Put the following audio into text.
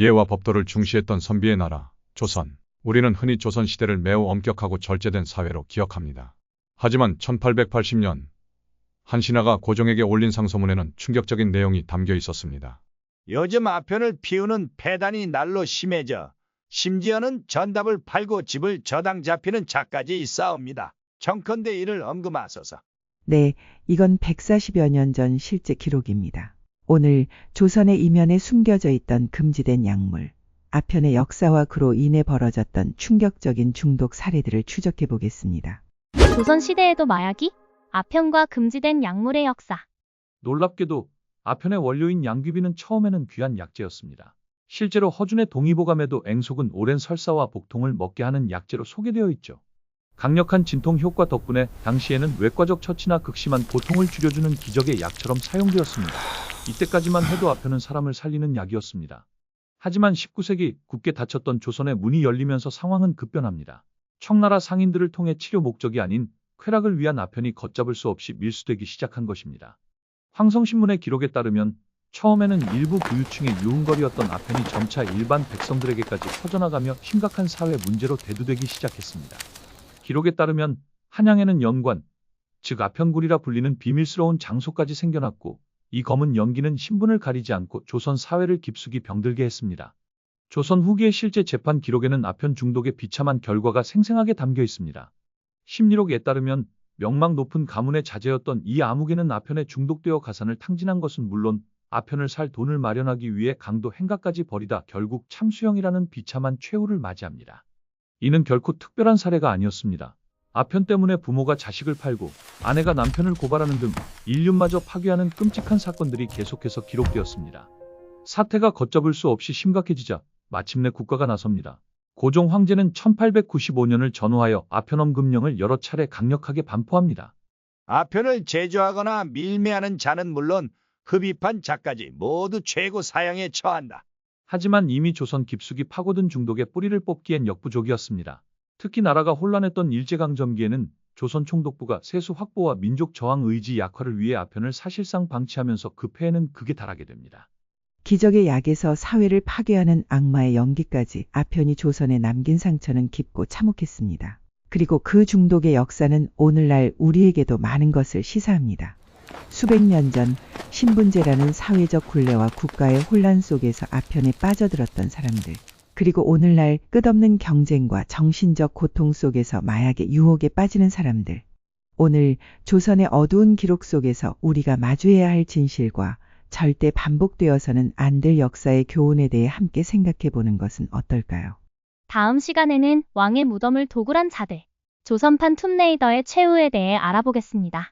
예와 법도를 중시했던 선비의 나라, 조선. 우리는 흔히 조선시대를 매우 엄격하고 절제된 사회로 기억합니다. 하지만 1880년 한 신하가 고종에게 올린 상소문에는 충격적인 내용이 담겨 있었습니다. 요즘 아편을 피우는 폐단이 날로 심해져 심지어는 전답을 팔고 집을 저당 잡히는 자까지 있사옵니다. 청컨대 이를 엄금하소서. 네, 이건 140여 년 전 실제 기록입니다. 오늘 조선의 이면에 숨겨져 있던 금지된 약물, 아편의 역사와 그로 인해 벌어졌던 충격적인 중독 사례들을 추적해 보겠습니다. 조선시대에도 마약이? 아편과 금지된 약물의 역사. 놀랍게도 아편의 원료인 양귀비는 처음에는 귀한 약재였습니다. 실제로 허준의 동의보감에도 앵속은 오랜 설사와 복통을 먹게 하는 약재로 소개되어 있죠. 강력한 진통 효과 덕분에 당시에는 외과적 처치나 극심한 고통을 줄여주는 기적의 약처럼 사용되었습니다. 이때까지만 해도 아편은 사람을 살리는 약이었습니다. 하지만 19세기 굳게 닫혔던 조선의 문이 열리면서 상황은 급변합니다. 청나라 상인들을 통해 치료 목적이 아닌 쾌락을 위한 아편이 걷잡을 수 없이 밀수되기 시작한 것입니다. 황성신문의 기록에 따르면 처음에는 일부 부유층의 유흥거리였던 아편이 점차 일반 백성들에게까지 퍼져나가며 심각한 사회 문제로 대두되기 시작했습니다. 기록에 따르면 한양에는 연관, 즉 아편굴이라 불리는 비밀스러운 장소까지 생겨났고 이 검은 연기는 신분을 가리지 않고 조선 사회를 깊숙이 병들게 했습니다. 조선 후기의 실제 재판 기록에는 아편 중독의 비참한 결과가 생생하게 담겨 있습니다. 심리록에 따르면 명망 높은 가문의 자제였던 이 아무개는 아편에 중독되어 가산을 탕진한 것은 물론 아편을 살 돈을 마련하기 위해 강도 행가까지 벌이다 결국 참수형이라는 비참한 최후를 맞이합니다. 이는 결코 특별한 사례가 아니었습니다. 아편 때문에 부모가 자식을 팔고 아내가 남편을 고발하는 등 인륜마저 파괴하는 끔찍한 사건들이 계속해서 기록되었습니다. 사태가 걷잡을 수 없이 심각해지자 마침내 국가가 나섭니다. 고종 황제는 1895년을 전후하여 아편엄금령을 여러 차례 강력하게 반포합니다. 아편을 제조하거나 밀매하는 자는 물론 흡입한 자까지 모두 최고 사형에 처한다. 하지만 이미 조선 깊숙이 파고든 중독의 뿌리를 뽑기엔 역부족이었습니다. 특히 나라가 혼란했던 일제강점기에는 조선 총독부가 세수 확보와 민족 저항 의지 약화를 위해 아편을 사실상 방치하면서 그 폐해는 극에 달하게 됩니다. 기적의 약에서 사회를 파괴하는 악마의 연기까지 아편이 조선에 남긴 상처는 깊고 참혹했습니다. 그리고 그 중독의 역사는 오늘날 우리에게도 많은 것을 시사합니다. 수백 년 전 신분제라는 사회적 굴레와 국가의 혼란 속에서 아편에 빠져들었던 사람들, 그리고 오늘날 끝없는 경쟁과 정신적 고통 속에서 마약의 유혹에 빠지는 사람들, 오늘 조선의 어두운 기록 속에서 우리가 마주해야 할 진실과 절대 반복되어서는 안 될 역사의 교훈에 대해 함께 생각해 보는 것은 어떨까요? 다음 시간에는 왕의 무덤을 도굴한 자들, 조선판 툼레이더의 최후에 대해 알아보겠습니다.